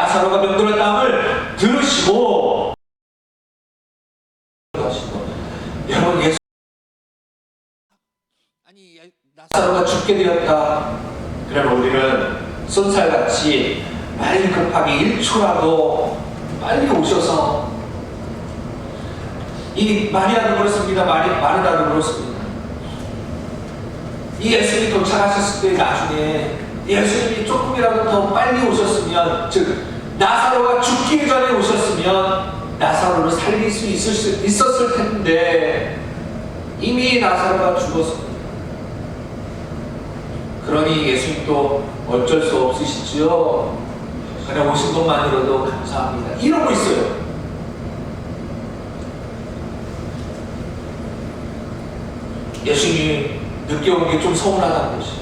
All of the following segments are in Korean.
나사로가 병들었다함을 들으시고 여러분, 예수 나사로가 죽게 되었다. 그러면 우리는 쏜살같이 빨리 급하게 1초라도 빨리 오셔서, 이 마리아도 그렇습니다. 마르다도 그렇습니다. 이 예수님이 도착하셨을 때 나중에 예수님이 조금이라도 더 빨리 오셨으면, 즉 나사로가 죽기 전에 오셨으면 나사로를 살릴 수 있었을 텐데 이미 나사로가 죽었습니다. 그러니 예수님도 어쩔 수 없으시지요. 그냥 오신 것만으로도 감사합니다. 이러고 있어요. 예수님이 늦게 온 게 좀 서운하다는 것이죠.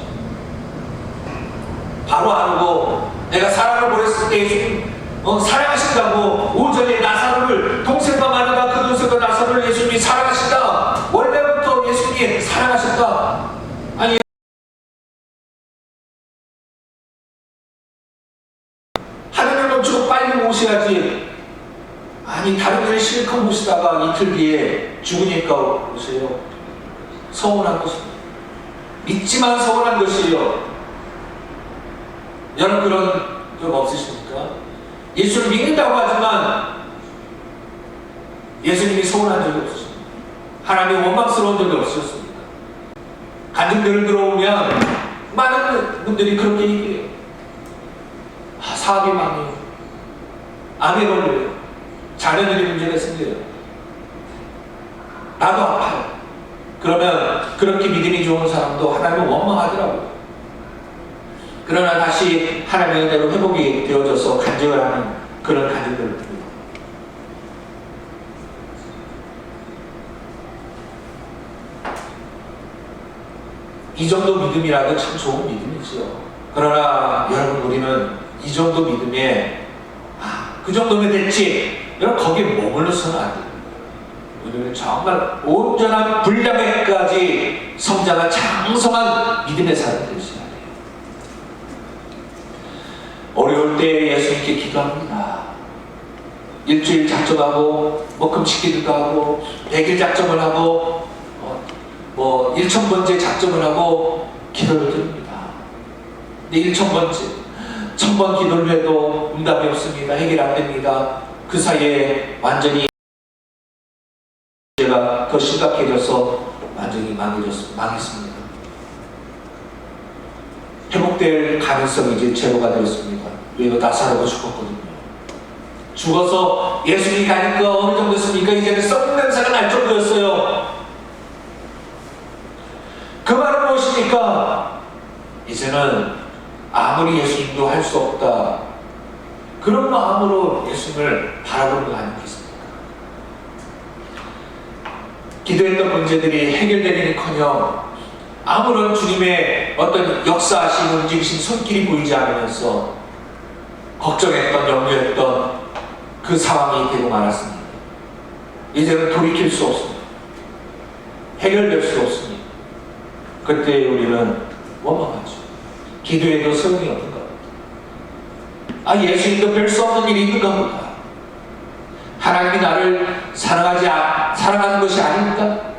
바로 알고 내가 사람을 보냈을 때 예수님 사랑하신다고 오전에 나사로를, 동생과 마르다 그 동생과 나사로를 예수님이 사랑하신다. 원래부터 예수님이 사랑하셨다. 아니, 하늘을 멈추고 빨리 오셔야지. 아니, 다른 데를 실컷 모시다가 이틀 뒤에 죽으니까 오세요. 서운한 것입니다. 믿지만 서운한 것이에요. 여러분 그런 적 없으십니까? 예수를 믿는다고 하지만 예수님이 서운한 적이 없으십니까? 하나님이 원망스러운 적이 없으셨습니까? 간증들을 들어오면 많은 분들이 그렇게 얘기해요. 사업이 망해요. 암에 걸려요. 자녀들이 문제가 생겨요. 나도 아파요. 그러면 그렇게 믿음이 좋은 사람도 하나님을 원망하더라고요. 그러나 다시 하나님의 은혜로 회복이 되어져서 간증을 하는 그런 간증들을 듭니다. 이 정도 믿음이라도 참 좋은 믿음이지요. 그러나 여러분, 우리는 이 정도 믿음에 그 정도면 됐지, 여러분 거기에 머물러서는 안 됩니다. 우리는 정말 온전한 분량에까지 성장한 장성한 믿음의 사람이 되셔야 돼요. 어려울 때 예수님께 기도합니다. 일주일 작정하고 금식기도도 하고 100일 작정을 하고 1000번째 작정을 하고 기도를 드립니다. 근데 1000번째 1000번 기도를 해도 응답이 없습니다. 해결 안 됩니다. 그 사이에 완전히 문제가 더 심각해져서 완전히 망했습니다. 회복될 가능성이 이제 제로가 되었습니다. 왜냐하면 나사로가 죽었거든요. 죽어서 예수님이 가니까 어느 정도 됐습니까? 이제는 썩는 냄새가 날 정도였어요. 그 말은 무엇입니까? 이제는 아무리 예수님도 할 수 없다, 그런 마음으로 예수님을 바라보는 거 아니겠습니까? 기도했던 문제들이 해결되기는커녕 아무런 주님의 어떤 역사하신 움직이신 손길이 보이지 않으면서 걱정했던, 염려했던 그 상황이 되고 말았습니다. 이제는 돌이킬 수 없습니다. 해결될 수 없습니다. 그때 우리는 원망하죠. 기도해도 소용이 없는가 보다. 예수님도 별 수 없는 일이 있는가 보다. 하나님이 나를 사랑하는 것이 아닙니까?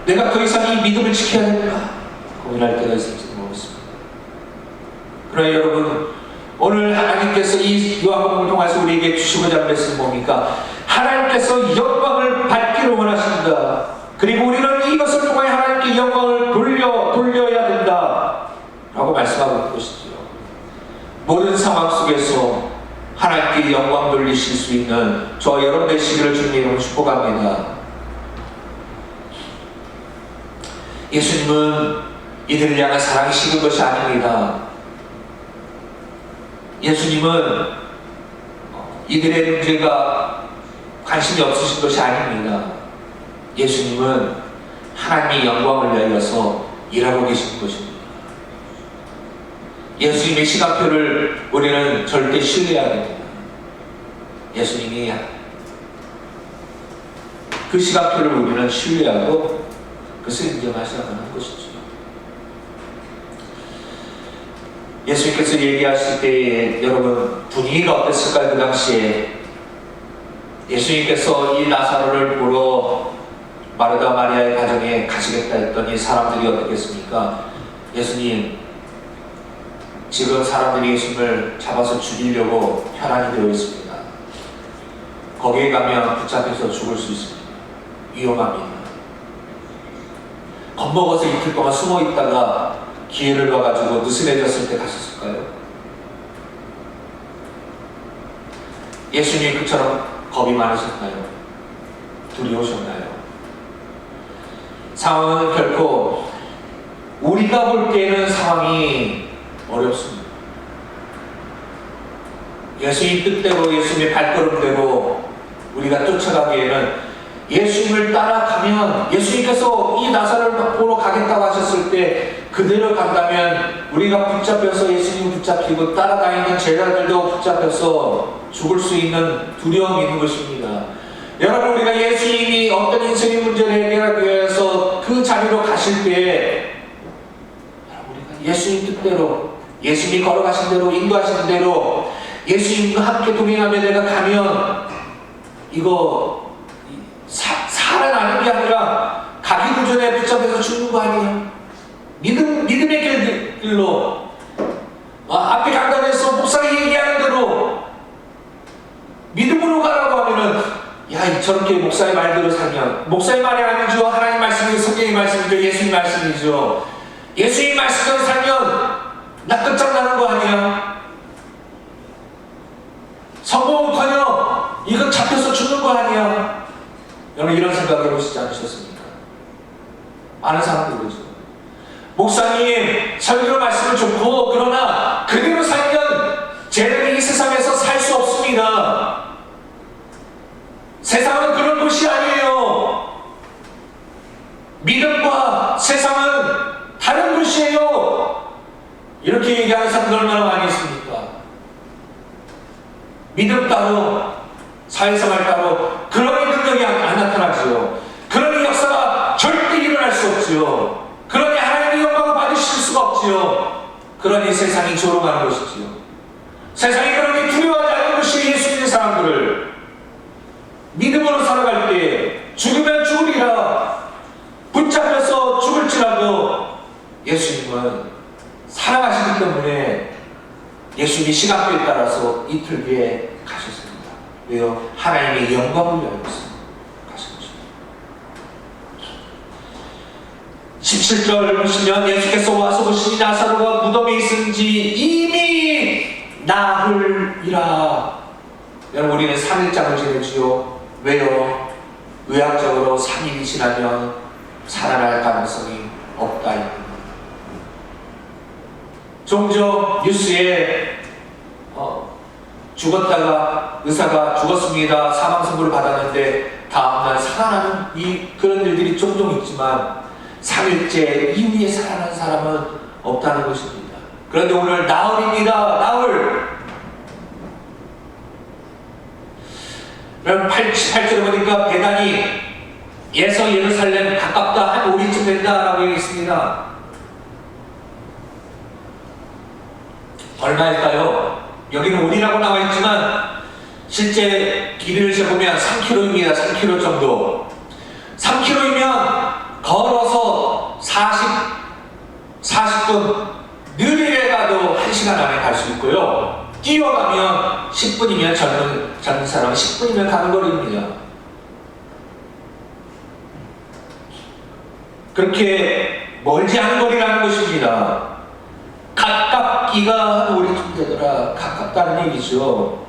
내가 더 이상 이 믿음을 지켜야 될까? 고민할 때가 있을지 모르겠습니다. 그러나 여러분, 오늘 하나님께서 이 요한복음을 통해서 우리에게 주시고자 하는 말씀은 뭡니까? 하나님께서 영광을 받기를 원하신다. 그리고 우리는 이것을 통해 하나님께 영광을 돌려야 된다 라고 말씀하고 있는 것이죠. 모든 상황 속에서 하나님께 영광 돌리실 수 있는 저와 여러분 되시기를 주님의 이름으로 축복합니다. 예수님은 이들을 향한 사랑이 식은 것이 아닙니다. 예수님은 이들의 문제가 관심이 없으신 것이 아닙니다. 예수님은 하나님의 영광을 위하여서 일하고 계신 것입니다. 예수님의 시간표를 우리는 절대 신뢰해야 됩니다. 예수님이 그 시간표를 우리는 신뢰하고 그것을 인정하셔야 하는 것이죠. 예수님께서 얘기하실 때에 여러분 분위기가 어땠을까요? 그 당시에 예수님께서 이 나사로를 보러 마르다 마리아의 가정에 가시겠다 했더니 사람들이 어떻겠습니까? 예수님, 지금 사람들이 예수님을 잡아서 죽이려고 혈안이 되어 있습니다. 거기에 가면 붙잡혀서 죽을 수 있습니다. 위험합니다. 겁먹어서 이틀 동안 숨어 있다가 기회를 봐가지고 느슨해졌을 때 가셨을까요? 예수님이 그처럼 겁이 많으셨나요? 두려우셨나요? 상황은 결코 우리가 볼 때는 상황이 어렵습니다. 예수님 뜻대로, 예수님의 발걸음대로 우리가 쫓아가기에는 예수님을 따라가면, 예수님께서 이 나사로를 보러 가겠다고 하셨을 때 그대로 간다면 우리가 붙잡혀서 예수님 붙잡히고 따라다니는 제자들도 붙잡혀서 죽을 수 있는 두려움이 있는 것입니다. 여러분, 우리가 예수님이 어떤 인생의 문제를 해결하기 위해서 그 자리로 가실 때 우리가 예수님 뜻대로, 예수님이 걸어가신 대로, 인도하신 대로 예수님과 함께 동행하며 내가 가면 이거 살아나는 게 아니라 가기 전에 붙잡혀서 죽는 거 아니에요? 믿음의 길로 앞에 강단에서 목사가 얘기하는 대로 믿음으로 가라고 하면은, 야, 저렇게 목사의 말대로 살면, 목사의 말이 아니죠. 하나님 말씀이죠. 성경의 말씀이죠. 예수님 말씀이죠. 예수님 말씀대로 살면 나 끝장나는 거 아니야? 성공은커녕 이건 잡혀서 죽는 거 아니야? 여러분, 이런 생각 해보시지 않으셨습니까? 많은 사람들이 그러죠. 목사님, 설교 말씀은 좋고, 그러나 그대로 살면 쟤는 이 세상에서 살 수 없습니다. 세상은 그런 곳이 아니에요. 믿음과 세상은 다른 곳이에요. 이렇게 얘기하는 사람들 얼마나 많이 있습니까? 믿음 따로, 사회생활 따로, 그런 능력이 안 나타나지요. 그런 역사가 절대 일어날 수 없지요. 그러니 하나님의 영광을 받으실 수가 없지요. 그러니 세상이 조롱하는 것이지요. 세상이 그러니 두려워하지 않는 것이 예수 믿는 사람들을 믿음으로 살아갈 때 죽으면 죽으리라, 붙잡혀서 죽을지라도 예수님은 사랑하시기 때문에 예수님이 시간표에 따라서 이틀 뒤에 가셨습니다. 왜요? 하나님의 영광을 위하여서 가신 것입니다. 17절 보시면 예수께서 와서 보시니 나사로가 무덤에 있은지 이미 나흘이라. 여러분, 우리는 3일장을 지내지요. 왜요? 의학적으로 3일이 지나면 살아날 가능성이 없다. 종종 뉴스에 죽었다가 의사가 죽었습니다, 사망 선고를 받았는데 다음날 살아나는 그런 일들이 종종 있지만 3일째 이후에 살아난 사람은 없다는 것입니다. 그런데 오늘 나흘입니다. 나흘. 그럼 8절에 보니까 베다니 에서 예루살렘 가깝다, 한 5리쯤 된다라고 얘기했습니다. 얼마일까요? 여기는 우리라고 나와 있지만 실제 길이를 재보면 3km입니다. 3km 정도. 3km이면 걸어서 40분, 느리게 가도 1시간 안에 갈 수 있고요. 뛰어가면 10분이면 젊은 사람은 10분이면 가는 거리입니다. 그렇게 멀지 않은 거리라는 것입니다. 가깝기가 한 5리쯤 되더라. 가깝다는 얘기죠.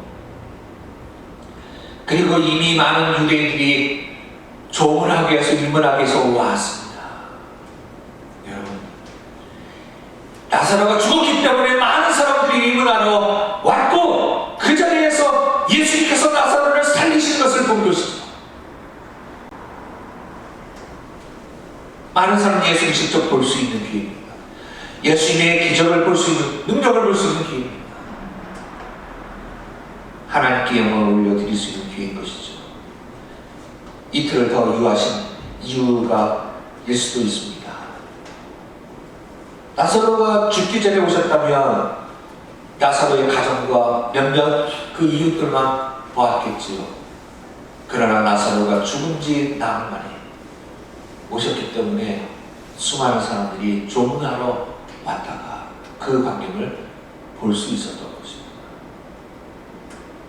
그리고 이미 많은 유대인들이 조문하기 위해서, 입문하기 위해서 왔습니다. 여러분, 나사로가 죽었기 때문에 많은 사람들이 입문하러 왔고, 그 자리에서 예수님께서 나사로를 살리신 것을 본 것이죠. 많은 사람이 예수를 직접 볼 수 있는 기회입니다. 예수님의 기적을 볼 수 있는, 능력을 볼 수 있는 기회입니다. 하나님께 영광을 올려드릴 수 있는 기회인 것이죠. 이틀을 더 유하신 이유가 일 수도 있습니다. 나사로가 죽기 전에 오셨다면 나사로의 가정과 몇몇 그 이웃들만 보았겠지요. 그러나 나사로가 죽은 지 나흘 만에 오셨기 때문에 수많은 사람들이 조문하러 왔다가 그 광경을 볼 수 있었던 것입니다.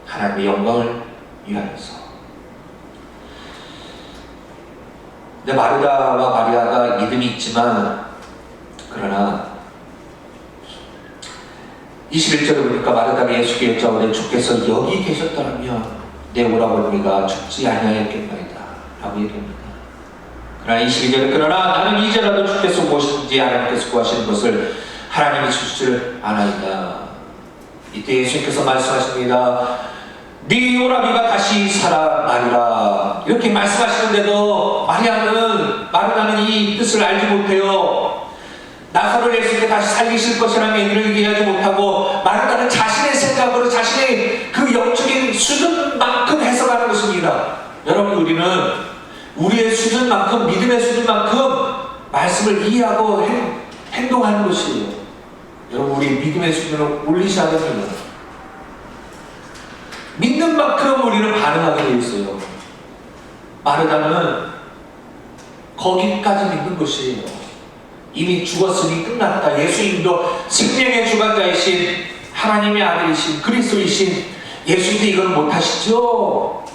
하나님의 영광을 위하여서. 근데 마르다와 마리아가 믿음이 있지만, 그러나 21절에 보니까 마르다가 예수께 여짜오되 주께서 여기 계셨더라면 내 오라버니가 죽지 아니하였겠나이다 라고 얘기합니다. 그러나 22절에 그러나 나는 이제라도 주께서 무엇인지 하나님께서 구하시는 것을 하나님이 주시지를 아나이다. 이때 예수님께서 말씀하십니다. 네 오라비가 다시 살아나리라. 이렇게 말씀하시는데도 마르다는 이 뜻을 알지 못해요. 나사로를 예수님께 다시 살리실 것이라는 얘기를 이해하지 못하고 마르다는 자신의 생각으로 자신의 그 영적인 수준만큼 해석하는 것입니다. 여러분, 우리는 우리의 수준만큼, 믿음의 수준만큼 말씀을 이해하고 행동하는 것이에요. 여러분, 우리 믿음의 수준을 올리셔야 됩니다. 믿는 만큼 우리는 반응하게 되어 있어요. 마르다는 거기까지 믿는 것이에요. 이미 죽었으니 끝났다. 예수님도 생명의 주관자이신 하나님의 아들이신 그리스도이신 예수님도 이건 못하시죠?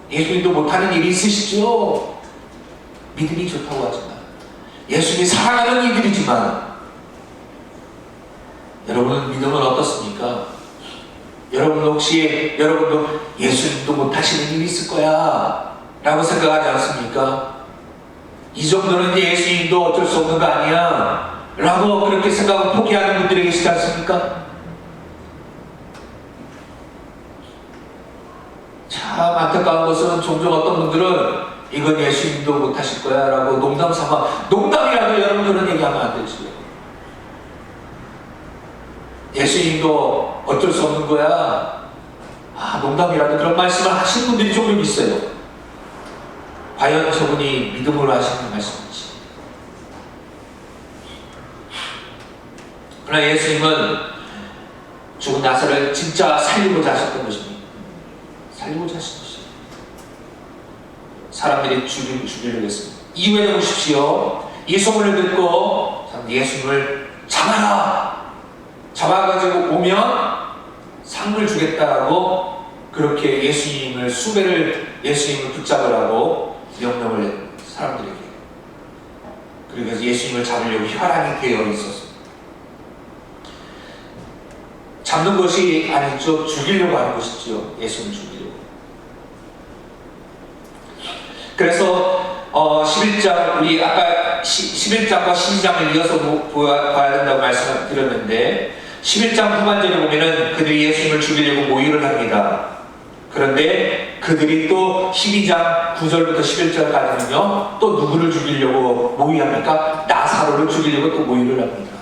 예수님도 못하는 일이 있으시죠? 믿음이 좋다고 하지만 예수님이 사랑하는 이들이지만, 여러분 믿음은 어떻습니까? 여러분도 예수님도 못하시는 일이 있을 거야 라고 생각하지 않습니까? 이 정도는 예수님도 어쩔 수 없는 거 아니야 라고 그렇게 생각하고 포기하는 분들이 계시지 않습니까? 참 안타까운 것은 종종 어떤 분들은 이건 예수님도 못하실 거야 라고 농담이라도 여러분들은 얘기하면 안 되지. 예수님도 어쩔 수 없는 거야, 농담이라도 그런 말씀을 하시는 분들이 조금 있어요. 과연 저분이 믿음으로 하시는 말씀인지. 그러나 예수님은 죽은 나사로를 진짜 살리고자 하셨던 것입니다. 살리고자 하신 것입니다. 사람들이 죽이려고 했습니다. 이후에 보십시오. 이 소문을 듣고 예수님을 잡아가지고 오면 상을 주겠다라고 그렇게 예수님을 붙잡으라고 명령을 했 사람들에게. 그래서 예수님을 잡으려고 혈안이 되어 있었습니다. 잡는 것이 아니죠. 죽이려고 하는 것이죠. 예수님을 죽이려고. 그래서 11장, 우리 아까 11장과 12장을 이어서 봐야 된다고 말씀을 드렸는데, 11장 후반절에 보면은 그들이 예수님을 죽이려고 모의를 합니다. 그런데 그들이 또 12장 9절부터 11절까지는요, 또 누구를 죽이려고 모의합니까? 나사로를 죽이려고 또 모의를 합니다.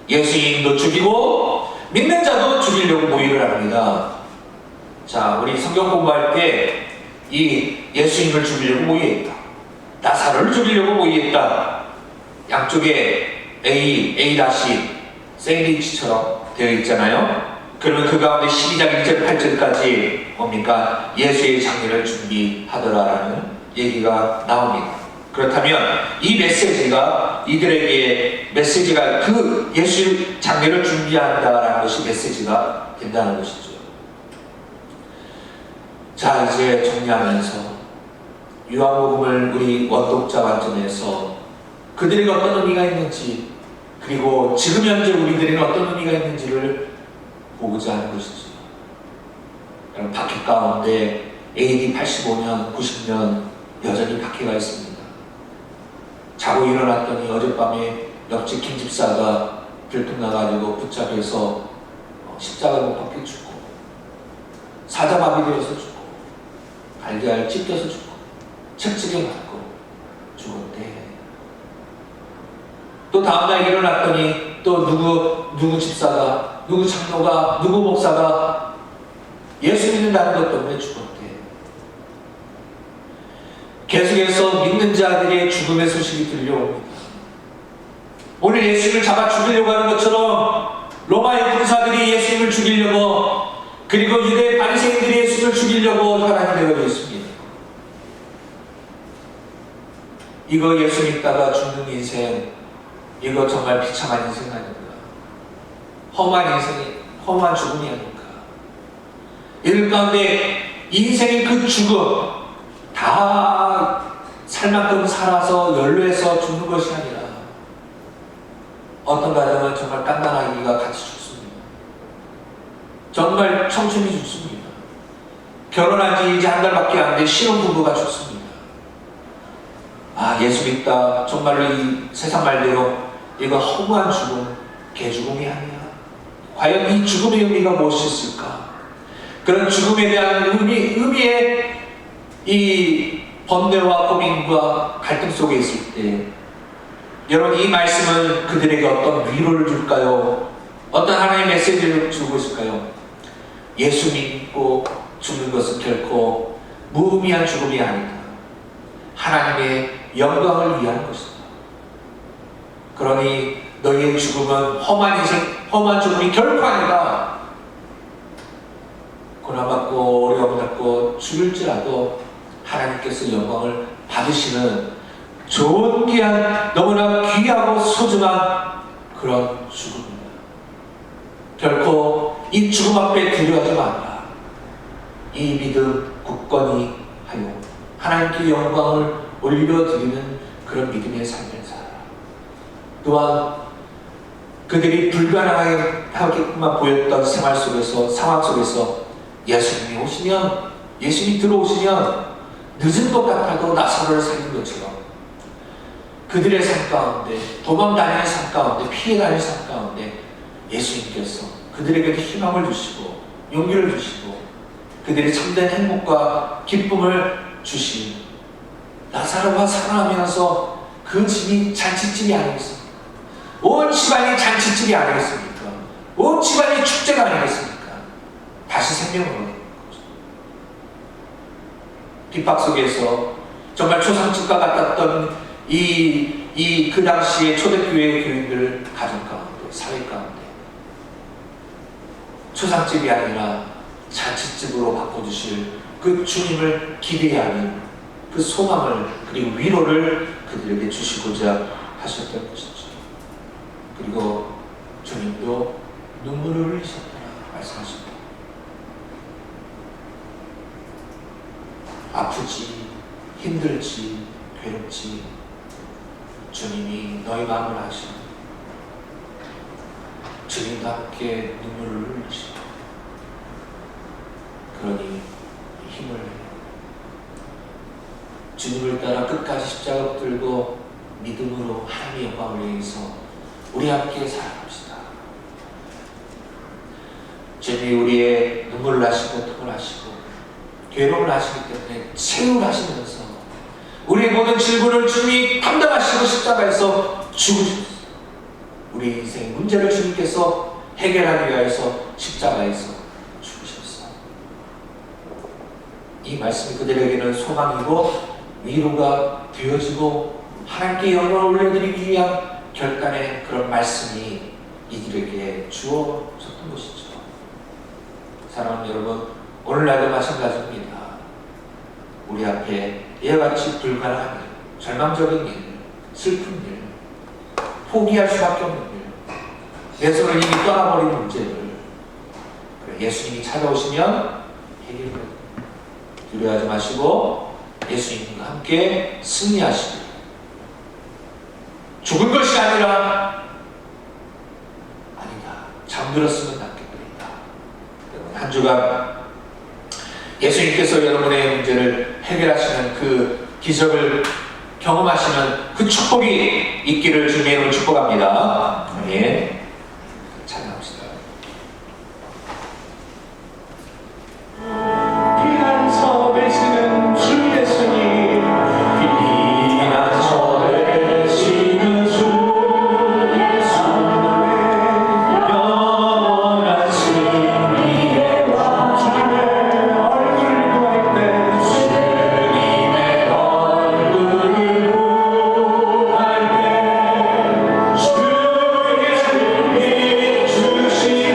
예수님도 죽이고 믿는 자도 죽이려고 모의를 합니다. 자, 우리 성경 공부할 때 이 예수님을 죽이려고 모의했다, 나사로를 죽이려고 모의했다, 양쪽에 A 샌드위치처럼 되어 있잖아요. 그러면 그 가운데 12장 1절 8절까지 뭡니까? 예수의 장례를 준비하더라라는 얘기가 나옵니다. 그렇다면 이 메시지가 이들에게 그 예수 장례를 준비한다라는 것이 메시지가 된다는 것이죠. 자, 이제 정리하면서 요한복음을 우리 원독자 관점에서 그들에게 어떤 의미가 있는지, 그리고 지금 현재 우리들에게 어떤 의미가 있는지를 보고자 하는 것이죠. 박해 가운데 AD 85년, 90년 여전히 박해가 있습니다. 자고 일어났더니 어젯밤에 옆집 김 집사가 들통나가지고 붙잡혀서 십자가를 못 박혀 죽고, 사자마비 되어서 죽고, 달걀 찢겨서 죽고, 채찍에 맞고 죽었대. 또 다음날 일어났더니 또 누구 집사가, 누구 장로가, 누구 목사가 예수 믿는다는 것 때문에 죽었대. 계속해서 믿는 자들의 죽음의 소식이 들려옵니다. 오늘 예수를 잡아 죽이려고 하는 것처럼 로마의 군사들이 죽이려고, 그리고 유대 바리새인들이 예수를 죽이려고 혈안이 되어져 있습니다. 이거 예수 믿다가 죽는 인생, 이거 정말 비참한 인생 아닙니까? 험한 인생이, 험한 죽음이 아닙니까? 이들 가운데 인생의 그 죽음, 다 살 만큼 살아서 연로해서 죽는 것이 아니라 어떤 가정은 정말 깐난아기가 같이 죽습니다. 정말 청춘이 죽습니다. 결혼한 지 이제 한 달밖에 안 돼 신혼부부가 죽습니다. 아, 예수 믿다 정말로 이 세상 말대로 이거 허무한 죽음, 개죽음이 아니야. 과연 이 죽음의 의미가 무엇이 있을까? 그런 죽음에 대한 의미의 이 번뇌와 고민과 갈등 속에 있을 때 여러분, 이 말씀은 그들에게 어떤 위로를 줄까요? 어떤 하나님의 메시지를 주고 있을까요? 예수 믿고 죽는 것은 결코 무의미한 죽음이 아니다. 하나님의 영광을 위한 것이다. 그러니 너희의 죽음은 험한 인생, 험한 죽음이 결코 아니다. 고난받고 어려움 받고 죽을지라도 하나님께서 영광을 받으시는 좋은 귀한, 너무나 귀하고 소중한 그런 죽음입니다. 결코 이 죽음 앞에 두려워하지 말라. 이 믿음 굳건히 하여 하나님께 영광을 올려드리는 그런 믿음의 삶을 살아라. 또한 그들이 불가능하게만 보였던 생활 속에서, 상황 속에서 예수님이 오시면, 예수님이 들어오시면 늦은 것 같아도 나사로를 살린 것처럼 그들의 삶 가운데, 도망다니는 삶 가운데, 피해다니는 삶 가운데 예수님께서 그들에게 희망을 주시고 용기를 주시고 그들의 참된 행복과 기쁨을 주신 나사로가 살아나면서 그 집이 잔치집이 아니겠습니까? 온 집안이 잔치집이 아니겠습니까? 온 집안이 축제가 아니겠습니까? 다시 생명을 얻는 거죠. 핍박 속에서 정말 초상집과 같았던 그 당시의 초대교회 교인들 가정 가운데, 사회 가운데 초상집이 아니라 잔치집으로 바꿔주실 그 주님을 기대하는 그 소망을, 그리고 위로를 그들에게 주시고자 하셨던 것이죠. 그리고 주님도 눈물을 흘리셨다 말씀하십니다. 아프지, 힘들지, 괴롭지, 주님이 너희 마음을 아시고 주님과 함께 눈물을 흘리시고, 그러니 힘을 내요. 주님을 따라 끝까지 십자가 붙들고 믿음으로 하나님의 영광을 위해서 우리 함께 살아갑시다. 주님이 우리의 눈물을 아시고 틈을 아시고 괴로움을 아시기 때문에 채울 하시면서 우리의 모든 질문을 주님이 담당하시고 십자가에서 죽으셨어요. 우리 인생 문제를 주님께서 해결하기 위해서 십자가에서 죽으셨어요. 이 말씀이 그들에게는 소망이고 위로가 되어지고 하나님께 영광을 올려드리기 위한 결단의 그런 말씀이 이들에게 주어졌던 것이죠. 사랑하는 여러분, 오늘날도 마찬가지입니다. 우리 앞에 이와 같이 불가능한 일, 절망적인 일, 슬픈 일, 포기할 수밖에 없는 일, 내 손을 이미 떠나버린 문제를 예수님이 찾아오시면 해결됩니다. 두려워하지 마시고 예수님과 함께 승리하시고, 죽은 것이 아니다, 잠들었으면 낫겠다. 한 주간 예수님께서 여러분의 문제를 해결하시는 그 기적을 경험하시는 그 축복이 있기를 주님의 이름으로 축복합니다. 아멘. 찬양합시다. 피난처 되시는 주 예수님, 피난처 되시는 주 예수님, 영원한 승리의 왕, 주님의 얼굴 구할 때, 주님의 얼굴을 구할 때, 주의 승리 주시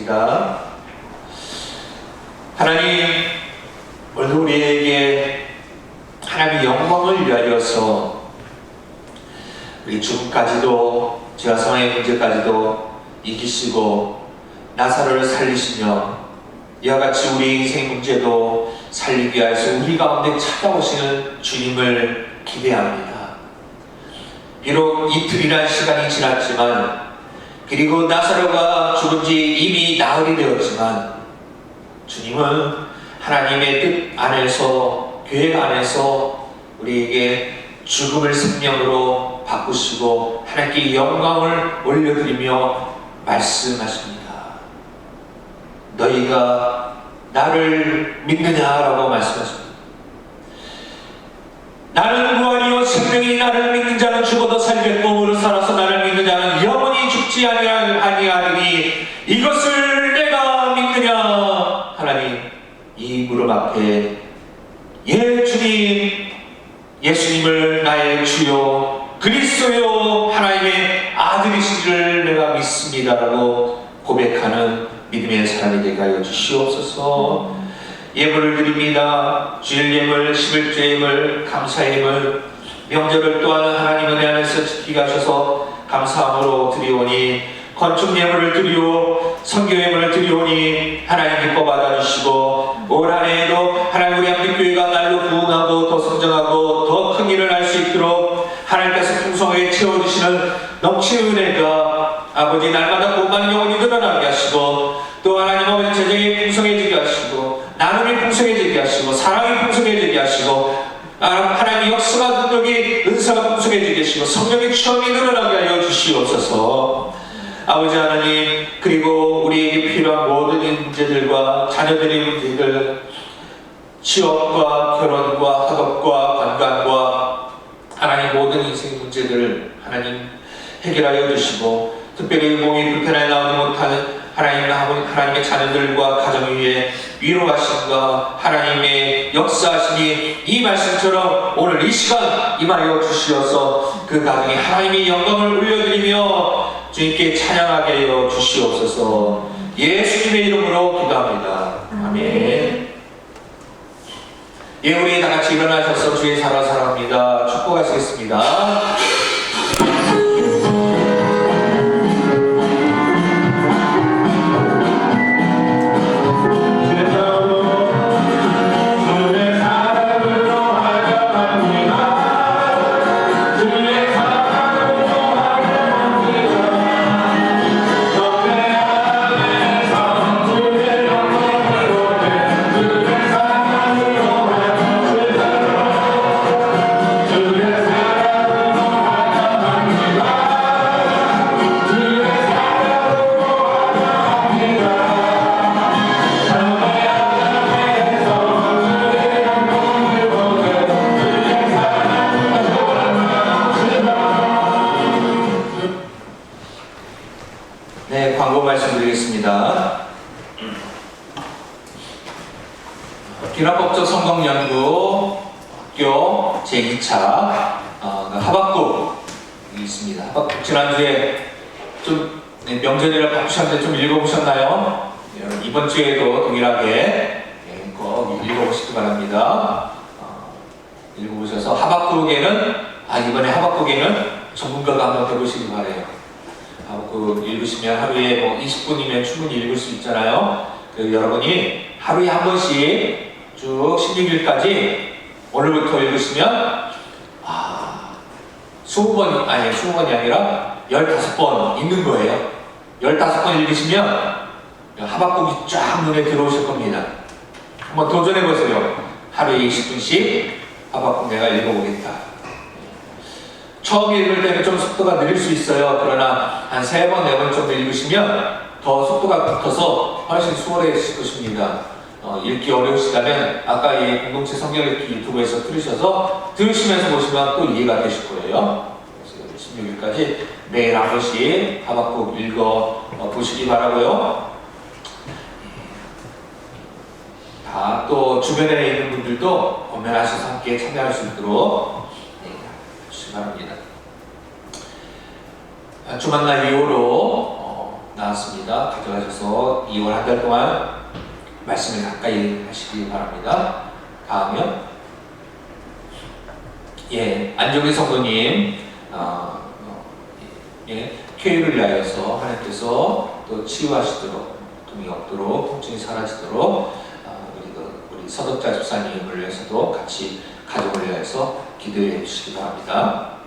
기도하겠습니다. 하나님, 오늘 우리에게 하나님의 영광을 위하여서 우리 죽음까지도 죄와 사망의 문제까지도 이기시고 나사로를 살리시며 이와 같이 우리 인생 문제도 살리기 위해서 우리 가운데 찾아오시는 주님을 기대합니다. 비록 이틀이라는 시간이 지났지만, 그리고 나사로가 죽은 지 이미 나흘이 되었지만, 주님은 하나님의 뜻 안에서, 계획 안에서 우리에게 죽음을 생명으로 바꾸시고 하나님께 영광을 올려드리며 말씀하십니다. 너희가 나를 믿느냐라고 말씀하십니다. 나는 부활이요 생명이, 나를 믿는 자는 죽어도 살겠고 오늘 살아서 나를 믿는 자는 영원히 죽지 아니하리니 이것을 내가 믿느냐. 하나님, 이 무릎 앞에 예 주님, 예수님을 나의 주요 그리스도요 하나님의 아들이시를 내가 믿습니다라고 고백하는 믿음의 사람이 되게 하여 주시옵소서. 예물을 드립니다. 주일 예물, 11조 예물, 감사 예물, 명절을 또한 하나님 은혜 안에서 지키게 하셔서 감사함으로 드리오니, 건축 예물을 드리오, 선교 예물을 드리오니 하나님 기뻐 받아주시고, 올 한 해에도 하나님 우리 한빛교회가 날로 부흥하고 더 성장하고 더 큰 일을 할 수 있도록 하나님께서 풍성하게 채워주시는 넘치는 은혜가 아버지 날마다 복 많은 영혼이 늘어나게 하시고, 또 하나님 아버지 재정이 풍성해지게 하시고, 나눔이 풍성해지게 하시고, 사랑이 풍성해지게 하시고, 하나님의 역사가, 능력이, 은사가 풍성해지게 하시고, 성령의 체험이 늘어나게 하여 주시옵소서. 아버지 하나님, 그리고 우리에게 필요한 모든 문제들과 자녀들의 문제들, 취업과 결혼과 학업과 관광과 하나님 모든 인생 문제들 하나님 해결하여 주시고, 특별히 몸이 불편하게 나오지 못하는 하나님의 자녀들과 가정 위에 위로하심과 하나님의 역사하심이 이 말씀처럼 오늘 이 시간 임하여 주시어서 그 가정에 하나님의 영광을 올려드리며 주님께 찬양하게 하여 주시옵소서. 예수님의 이름으로 기도합니다. 아멘. 예, 우리 다 같이 일어나셔서 주의 사랑합니다. 축복하시겠습니다. 네, 광고 말씀드리겠습니다. 기납법적 성경연구 학교 제2차 하박국이 있습니다. 하박국 지난주에 좀 명절이라 바쁘셨는데 좀 읽어보셨나요? 이번 주에도 동일하게 꼭 읽어보시기 바랍니다. 읽어보셔서 하박국에는 이번에 하박국에는 전문가가 한번 해보시기 바래요. 하박국 읽으시면 하루에 뭐 20분이면 충분히 읽을 수 있잖아요. 여러분이 하루에 한 번씩 쭉 16일까지 오늘부터 읽으시면 20번이 아니라 15번 읽는 거예요. 15번 읽으시면 하박국이 쫙 눈에 들어오실 겁니다. 한번 도전해보세요. 하루에 20분씩 하박국 내가 읽어보겠다. 처음 읽을 때는 좀 속도가 느릴 수 있어요. 그러나 한 3번, 4번 정도 읽으시면 더 속도가 붙어서 훨씬 수월해질 것입니다. 읽기 어려우시다면 아까 이 공동체 성경 읽기 유튜브에서 들으시면서 보시면 또 이해가 되실 거예요. 그래서 16일까지 매일 한 번씩 하박국 읽어 보시기 바라고요. 또 주변에 있는 분들도 권면하셔서 함께 참여할 수 있도록 해주시기 바랍니다. 주만날 이후로 나왔습니다. 가져가셔서 2월 한 달 동안 말씀을 가까이 하시기 바랍니다. 다음이요. 예, 안종희 성도님, 쾌유를 위하여서 하나님께서 또 치유하시도록, 고통이 없도록, 통증이 사라지도록, 우리 서덕자 집사님을 위해서도 같이 가족을 위해서 기도해 주시기 바랍니다.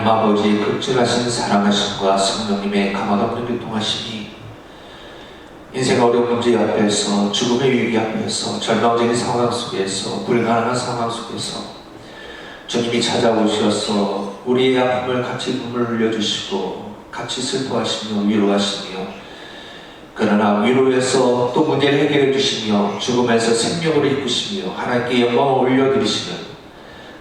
아버지의 극진하신 사랑하심과 성령님의 가망없는 교통하심이 인생 어려운 문제 앞에서, 죽음의 위기 앞에서, 절망적인 상황 속에서, 불가능한 상황 속에서 주님이 찾아오셔서 우리의 아픔을 같이 눈물 흘려주시고 같이 슬퍼하시며 위로하시며, 그러나 위로에서 또 문제를 해결해 주시며 죽음에서 생명으로 이끄시며 하나님께 영광을 올려드리시는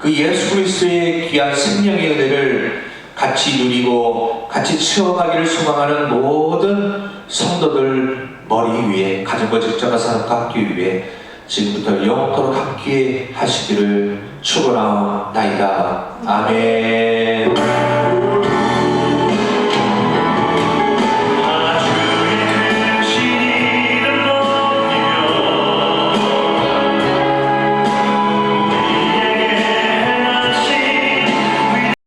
그 예수 그리스도의 귀한 생명의 은혜를 같이 누리고 같이 체험하기를 소망하는 모든 성도들 머리 위에 가정과 직장과 사람과 함께 위에 지금부터 영원토록 함께 하시기를 축원하옵나이다. 아멘.